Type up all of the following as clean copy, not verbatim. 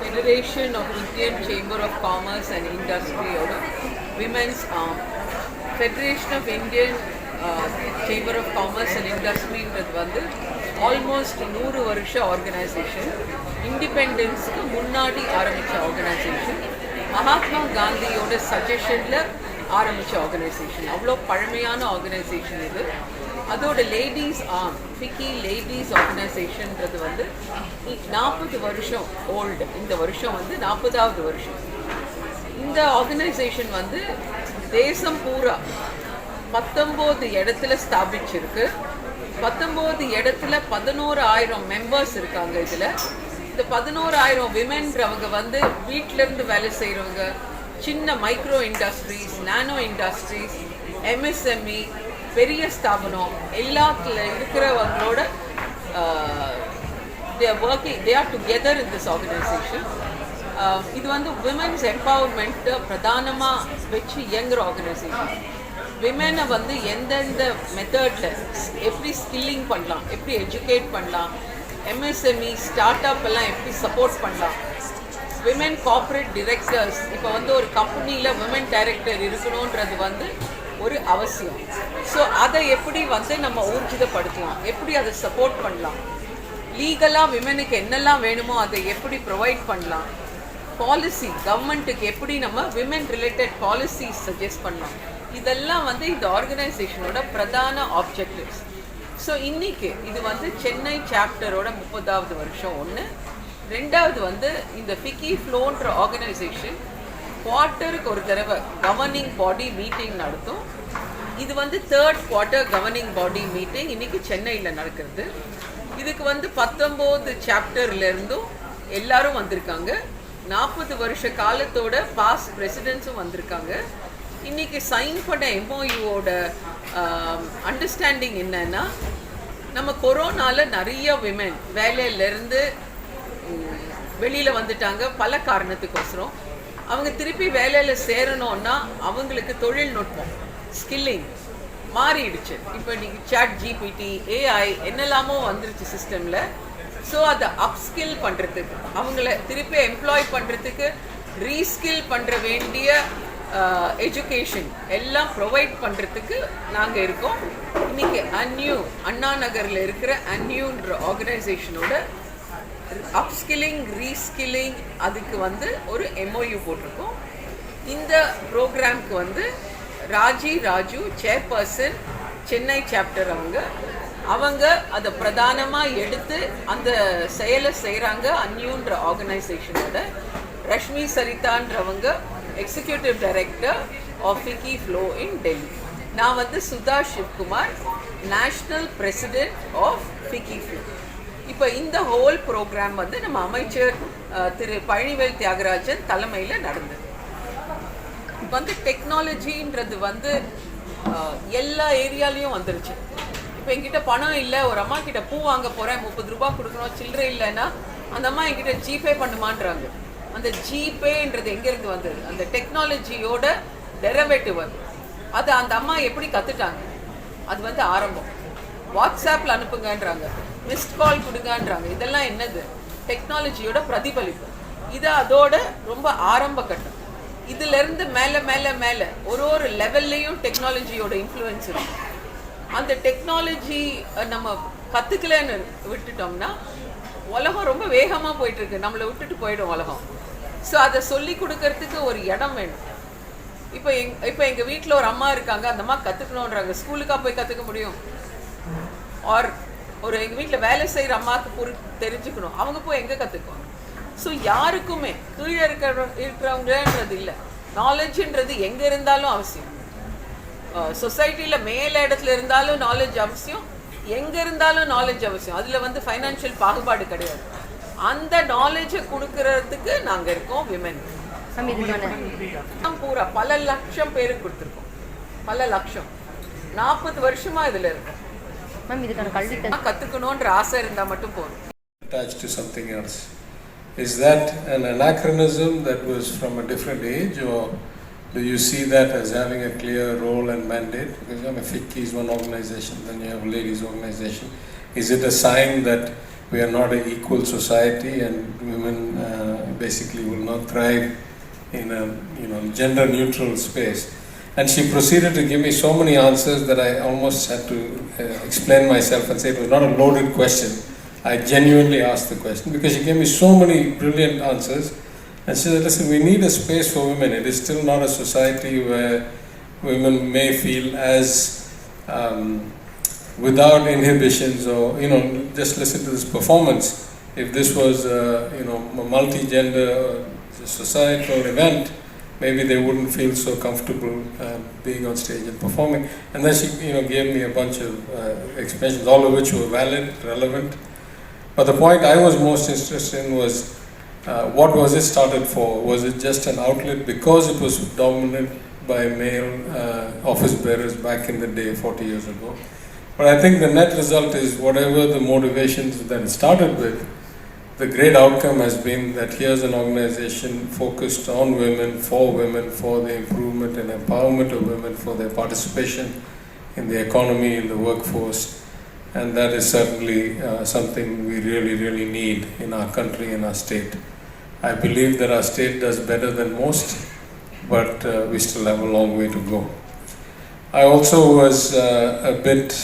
Federation of Indian Chamber of Commerce and Industry or Women's Arm. Federation of Indian Chamber of Commerce and Industry வந்து almost 100 வருஷ organisation. இண்டிபெண்டன்ஸுக்கு முன்னாடி ஆரம்பித்த organisation. Mahatma காந்தியோட சஜஷனில் ஆரம்பித்த organisation. அவ்வளோ பழமையான ஆர்கனைசேஷன் இது. அதோட லேடிஸ் ஆர்ம் FICCI லேடிஸ் ஆர்கனைசேஷன்ன்றது வந்து 40 வருஷம் ஓல்டு. இந்த வருஷம் வந்து 40வது வருஷம். இந்த ஆர்கனைசேஷன் வந்து தேசம் பூரா 19 இடத்துல ஸ்தாபிச்சிருக்கு. 19 இடத்துல 11,000 மெம்பர்ஸ் இருக்காங்க. இதில் இந்த 11,000 விமென்றவங்க வந்து வீட்டிலேருந்து வேலை செய்கிறவங்க, சின்ன மைக்ரோ இண்டஸ்ட்ரீஸ், நானோ இண்டஸ்ட்ரீஸ், MSME, பெரிய ஸ்தாபனம் எல்லாத்துல இருக்கிறவங்களோட they are together in this organization. இது வந்து விமென்ஸ் எம்பவர்மெண்ட்டை பிரதானமாக வச்சு இயங்குகிற ஆர்கனைசேஷன். விமெனை வந்து எந்தெந்த மெத்தடில் எப்படி ஸ்கில்லிங் பண்ணலாம், எப்படி எஜுகேட் பண்ணலாம், MSME ஸ்டார்ட் அப் எல்லாம் எப்படி சப்போர்ட் பண்ணலாம், விமென் கார்ப்பரேட் டிரெக்டர்ஸ், இப்போ வந்து ஒரு கம்பெனியில் விமென் டைரக்டர் இருக்கணுன்றது வந்து ஒரு அவசியம். ஸோ அதை எப்படி வந்து நம்ம ஊர்ஜிதப்படுத்தலாம், எப்படி அதை சப்போர்ட் பண்ணலாம், லீகலாக விமெனுக்கு என்னெல்லாம் வேணுமோ அதை எப்படி ப்ரொவைட் பண்ணலாம், பாலிசி கவர்மெண்ட்டுக்கு எப்படி நம்ம விமென் ரிலேட்டட் பாலிசிஸ் சஜஸ்ட் பண்ணலாம், இதெல்லாம் வந்து இந்த ஆர்கனைசேஷனோட பிரதான ஆப்ஜெக்டிவ்ஸ். ஸோ இன்றைக்கி இது வந்து சென்னை சாப்டரோட 30வது வருஷம் ஒன்று. ரெண்டாவது வந்து இந்த FICCI FLOன்ற ஆர்கனைசேஷன் குவார்ட்டருக்கு ஒரு தடவை கவர்னிங் பாடி மீட்டிங் நடத்தும். இது வந்து 3rd quarter governing body meeting இன்றைக்கி சென்னையில் நடக்கிறது. இதுக்கு வந்து 19 சாப்டர்லேருந்தும் எல்லாரும் வந்திருக்காங்க. 40 வருஷ காலத்தோட பாஸ்ட் பிரசிடென்ட்ஸும் வந்திருக்காங்க. இன்றைக்கி சைன் பண்ண MoUவோட அண்டர்ஸ்டாண்டிங் என்னன்னா, நம்ம கொரோனாவில் நிறைய விமென் வேலையிலேருந்து வெளியில் வந்துட்டாங்க பல காரணத்துக்கோசரம். அவங்க திருப்பி வேலையில் சேரணும்னா அவங்களுக்கு தொழில்நுட்பம் ஸ்கில்லிங் மாறிடுச்சு. இப்போ இன்றைக்கி ChatGPT, AI என்னெல்லாமோ வந்துருச்சு சிஸ்டமில். ஸோ அதை அப்ஸ்கில் பண்ணுறதுக்கு, அவங்கள திருப்பி எம்ப்ளாய் பண்ணுறதுக்கு, ரீஸ்கில் பண்ணுற வேண்டிய எஜுகேஷன் எல்லாம் ப்ரொவைட் பண்ணுறதுக்கு நாங்கள் இருக்கோம். இன்றைக்கி ANEW, அண்ணா நகரில் இருக்கிற ANEWன்ற ஆர்கனைசேஷனோட அப்ஸ்கில்லிங், ரீஸ்கில்லிங் அதுக்கு வந்து ஒரு MoU போட்டிருக்கோம். இந்த ப்ரோக்ராம்க்கு வந்து ராஜு சேர்பர்சன் சென்னை சாப்டர் அவங்க அதை பிரதானமாக எடுத்து அந்த செயலை செய்கிறாங்க. ANEWன்ற ஆர்கனைசேஷனோட ரஷ்மி சரிதான்றவங்க executive director of FICCI FLO in Delhi. நான் வந்து Sudha Sivkumar, national president of FICCI FLO. இப்போ இந்த ஹோல் ப்ரோக்ராம் வந்து நம்ம அமைச்சர் திரு பழனிவேல் தியாகராஜன் தலைமையில் நடந்தது. இப்போ வந்து டெக்னாலஜின்றது வந்து எல்லா ஏரியாலையும் வந்துருச்சு. இப்போ என்கிட்ட பணம் இல்லை, ஒரு அம்மா கிட்ட பூ வாங்க போகிறேன், 30 ரூபா கொடுக்கணும், சில்லறை இல்லைன்னா அந்த அம்மா என்கிட்ட ஜிபே பண்ணுமான்றாங்க. அந்த ஜிபேன்றது எங்கேருந்து வந்தது? அந்த டெக்னாலஜியோட டெரிவேட்டிவ் அது அந்த அம்மா எப்படி கற்றுட்டாங்க? அது வந்து ஆரம்பம். வாட்ஸ்ஆப்பில் அனுப்புங்கன்றாங்க, மிஸ்ட் கால் கொடுங்கன்றாங்க. இதெல்லாம் என்னது? டெக்னாலஜியோட பிரதிபலிப்பு. இது அதோட ரொம்ப ஆரம்ப கட்டம். இதிலேருந்து மேலே மேலே மேலே ஒரு லெவல்லையும் டெக்னாலஜியோட இன்ஃப்ளூயன்ஸ் இருக்கும். அந்த டெக்னாலஜி நம்ம கற்றுக்கலன்னு விட்டுட்டோம்னா உலகம் ரொம்ப வேகமாக போயிட்டுருக்கு, நம்மளை விட்டுட்டு போயிடும் உலகம். ஸோ அதை சொல்லி கொடுக்கறதுக்கு ஒரு இடம் வேணும். இப்போ எங்கள் வீட்டில் ஒரு அம்மா இருக்காங்க, அந்த அம்மா கற்றுக்கணுன்றாங்க. ஸ்கூலுக்காக போய் கற்றுக்க முடியும்? ஒரு எங்கள் வீட்டில் வேலை செய்கிற அம்மாவுக்கு தெரிஞ்சுக்கணும், அவங்க போய் எங்கே கற்றுக்குவாங்க? ஸோ யாருக்குமே கீழே இருக்கிறவங்கன்றது இல்லை, நாலேஜுன்றது எங்கே இருந்தாலும் அவசியம். சொசைட்டியில் மேலே இடத்துல இருந்தாலும் நாலேஜ் அவசியம், எங்கே இருந்தாலும் நாலேஜ் அவசியம். அதில் வந்து ஃபைனான்ஷியல் பாகுபாடு கிடையாது. அந்த நாலேஜை கொடுக்கறதுக்கு நாங்கள் இருக்கோம் விமென். பூரா பல லட்சம் பேருக்கு கொடுத்துருக்கோம், பல லட்சம். 40 வருஷமாக இதில் இருக்கோம். கற்றுக்கணுன்ற ஆசை இருந்தால் மட்டும் போதும். Attached to something else. Is that an anachronism that was from a different age, or do you see that as having a clear role and mandate? Because FICCI is one organization, then you have a ladies organization. Is it a sign that we are not an equal society and women basically will not thrive in a gender neutral space. And she proceeded to give me so many answers that I almost had to explain myself and say it was not a loaded question. I genuinely asked the question because she gave me so many brilliant answers. And she said, listen, we need a space for women. It is still not a society where women may feel as without inhibitions, or just listen to this performance. If this was a multi-gender societal event, maybe they wouldn't feel so comfortable being on stage and performing. And then she gave me a bunch of explanations, all of which were valid, relevant. But the point I was most interested in was what was it started for? Was it just an outlet because it was dominated by male office bearers back in the day, 40 years ago? But I think the net result is whatever the motivations that it started with, the great outcome has been that here's an organization focused on women, for the improvement and empowerment of women, for their participation in the economy, in the workforce. And that is certainly something we really, really need in our country, in our state. I believe that our state does better than most, but we still have a long way to go. I also was a bit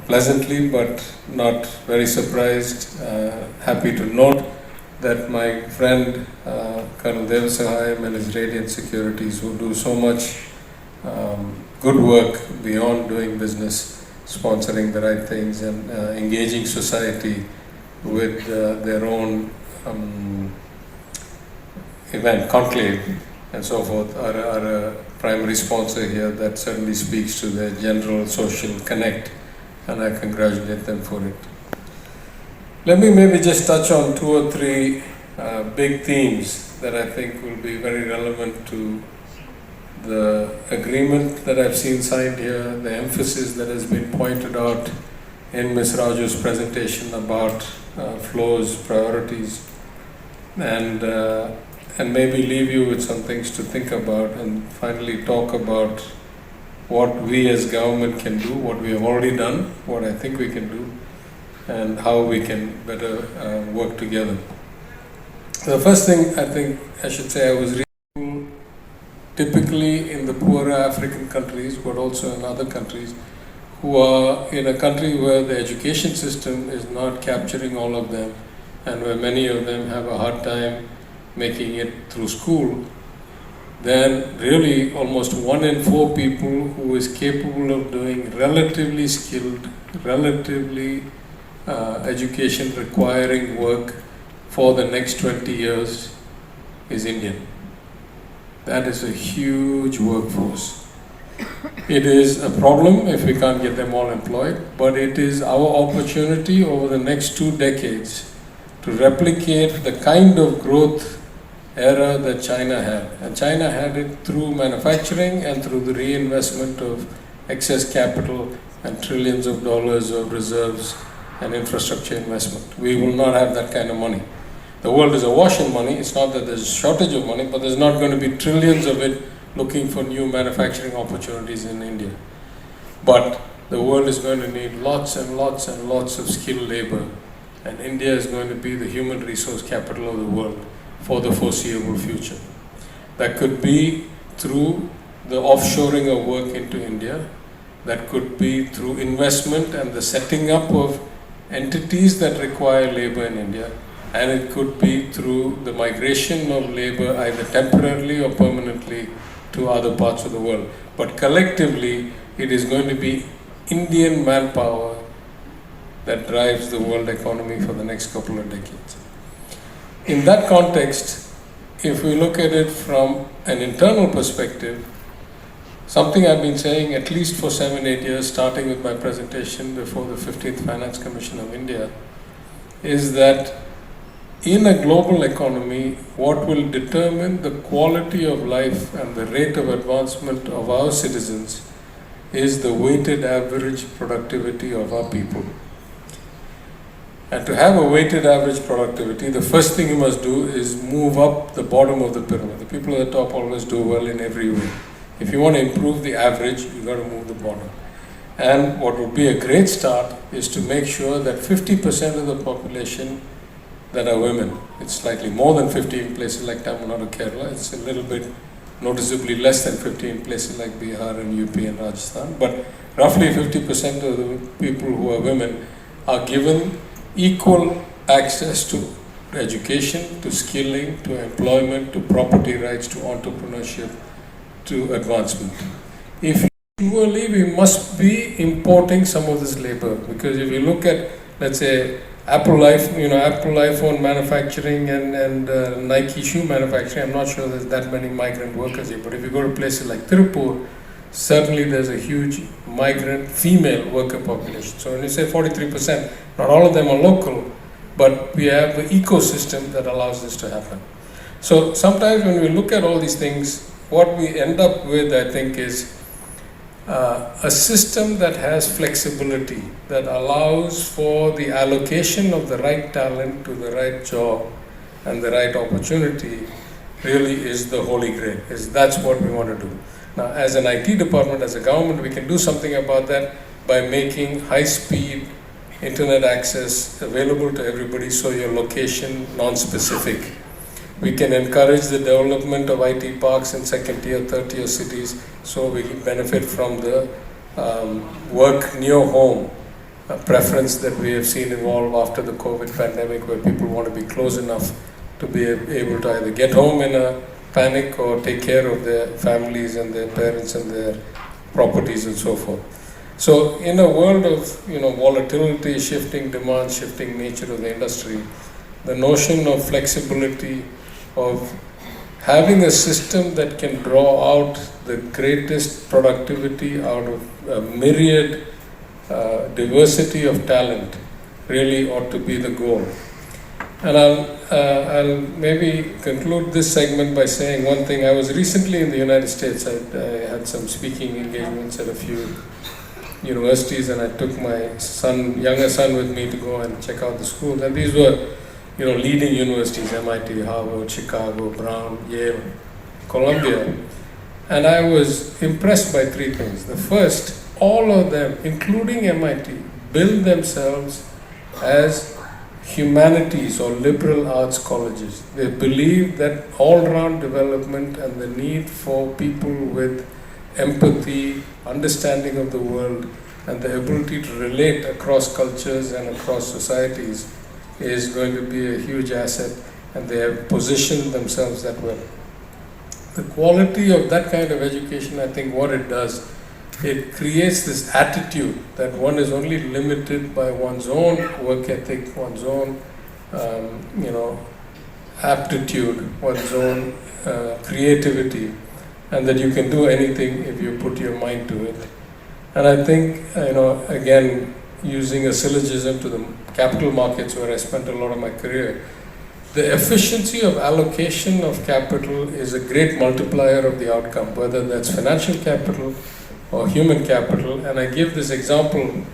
pleasantly, but not very surprised, happy to note that my friend Colonel Devasahayam and his Radiant Securities, who do so much good work beyond doing business, sponsoring the right things and engaging society with their own event, conclave and so forth, are a primary sponsor here. That certainly speaks to their general social connect, and I congratulate them for it. Let me maybe just touch on 2 or 3 big themes that I think will be very relevant to the agreement that I've seen signed here, the emphasis that has been pointed out in Ms. Raju's presentation about FLO's priorities, and maybe leave you with some things to think about, and finally talk about what we as government can do, what we have already done, what I think we can do, and how we can better work together. The first thing I think I should say, I was reading typically in the poorer African countries, but also in other countries, who are in a country where the education system is not capturing all of them, and where many of them have a hard time making it through school, then really almost 1 in 4 people who is capable of doing relatively skilled, relatively education requiring work for the next 20 years is Indian. That is a huge workforce. It is a problem if we can't get them all employed, but it is our opportunity over the next 2 decades to replicate the kind of growth era that China had. And China had it through manufacturing and through the reinvestment of excess capital and trillions of dollars of reserves and infrastructure investment. We will not have that kind of money. The world is awash in money. It's not that there's a shortage of money, but there's not going to be trillions of it looking for new manufacturing opportunities in India. But the world is going to need lots and lots and lots of skilled labor, and India is going to be the human resource capital of the world for the foreseeable future. That could be through the offshoring of work into India. That could be through investment and the setting up of entities that require labor in India. And it could be through the migration of labor, either temporarily or permanently, to other parts of the world. But collectively, it is going to be Indian manpower that drives the world economy for the next couple of decades. In that context, if we look at it from an internal perspective, something I've been saying at least for 7-8 years, starting with my presentation before the 15th Finance Commission of India, is that in a global economy, what will determine the quality of life and the rate of advancement of our citizens is the weighted average productivity of our people. And to have a weighted average productivity, the first thing you must do is move up the bottom of the pyramid. The people at the top always do well in every way. If you want to improve the average, you've got to move the bottom. And what would be a great start is to make sure that 50% of the population that are women. It's slightly more than 50 in places like Tamil Nadu, Kerala. It's a little bit noticeably less than 50 in places like Bihar and UP and Rajasthan. But roughly 50% of the people who are women are given equal access to education, to skilling, to employment, to property rights, to entrepreneurship, to advancement. If usually we must be importing some of this labor, because if you look at, let's say, Apple iPhone manufacturing and Nike shoe manufacturing, I'm not sure there's that many migrant workers here, but if you go to places like Tirupur, certainly there's a huge migrant female worker population. So when you say 43%, not all of them are local, but we have the ecosystem that allows this to happen. So sometimes when we look at all these things, what we end up with, I think, is a system that has flexibility, that allows for the allocation of the right talent to the right job and the right opportunity, really is the holy grail. That's what we want to do. Now, as an IT department, as a government, we can do something about that by making high-speed internet access available to everybody, so your location non-specific. We can encourage the development of IT parks in second tier, third tier cities, so we can benefit from the work near home preference that we have seen evolve after the COVID pandemic, where people want to be close enough to be able to either get home in a panic or take care of their families and their parents and their properties and so forth. So in a world of volatility, shifting demand, shifting nature of the industry, the notion of flexibility, of having a system that can draw out the greatest productivity out of a myriad diversity of talent really ought to be the goal. And I'll maybe conclude this segment by saying one thing. I was recently in the United States. I had some speaking engagements at a few universities, and I took my younger son with me to go and check out the schools. And these were leading universities: MIT, Harvard, Chicago, Brown, Yale, Columbia. And I was impressed by three things. The first, all of them, including MIT, build themselves as humanities or liberal arts colleges. They believe that all-round development and the need for people with empathy, understanding of the world, and the ability to relate across cultures and across societies is going to be a huge asset, and they have positioned themselves that way. The quality of that kind of education, I think what it does, it creates this attitude that one is only limited by one's own work ethic, one's own aptitude, one's own creativity, and that you can do anything if you put your mind to it. And I think, again, using a syllogism to the capital markets where I spent a lot of my career, the efficiency of allocation of capital is a great multiplier of the outcome, whether that's financial capital or human capital. And I give this example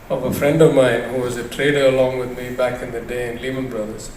of a friend of mine who was a trader along with me back in the day in Lehman Brothers.